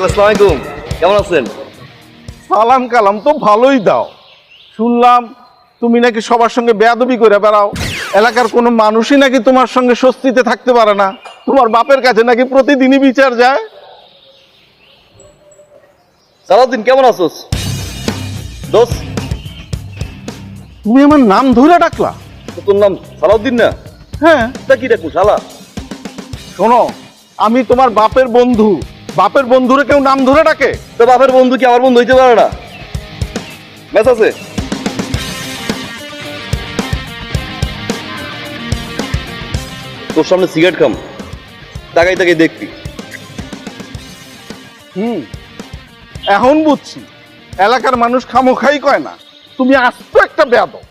আসসালামু আলাইকুম, কেমন আছেন? সালাম কালাম তো ভালোই দাও। শুনলাম তুমি নাকি সবার সঙ্গে বেয়াদবি করে বেড়াও, এলাকার কোনো মানুষই নাকি তোমার সঙ্গে স্বস্তিতে থাকতে পারে না, তোমার বাপের কাছে নাকি প্রতিদিনই বিচার যায়। সালাউদ্দিন কেমন আছোস? দোস, তুমি আমার নাম ধরে ডাকলা? তোর নাম সালাউদ্দিন না? হ্যাঁ। তা কি ডাকু শালা? শোনো, আমি তোমার বাপের বন্ধু, বাপের বন্ধুরে কেউ নাম ধরে ডাকে? তো বাপের বন্ধু কি আমার বন্ধু হইতে পারে না? ম্যাচ আছে? তোর সামনে সিগারেট খাম, তাকাই তাকাই দেখবি। এখন বুঝছি এলাকার মানুষ খামোখাই কয় না, তুমি আস্ত একটা বেয়াদব।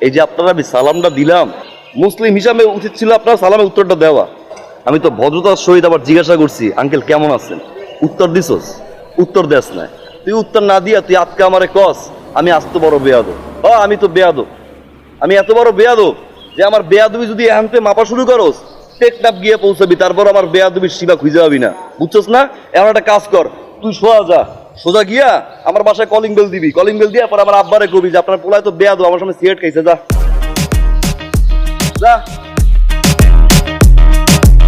এই যে আপনারা আমি সালামটা দিলাম, মুসলিম হিসাবে উচিত ছিল আপনার সালামের উত্তরটা দেওয়া। আমি তো ভদ্রতার সহিত আবার জিজ্ঞাসা করছি, আঙ্কেল কেমন আছেন? উত্তর দিছস? উত্তর দেস না। তুই উত্তর না দিয়া তুই আজকে আমারে কস আমি আস্ত বড় বেয়াদব। আমি তো বেয়াদব, আমি এত বড় বেয়াদব যে আমার বেয়াদবি যদি এখানতে মাপা শুরু করস, টেকনাপ গিয়ে পৌঁছাবি, তারপর আমার বেয়াদবির সীমা খুঁজে পাবি না, বুঝছস না? এমন একটা কাজ কর, তুই সোজা গিয়া আমার বাসায় কলিং বেল দিবি, কলিং বেল দিয়া পর আমার আব্বারে কবি যে আপনার পোলায় তো বেয়াদব, আমার সামনে সিগারেট খাইছে, যা যা।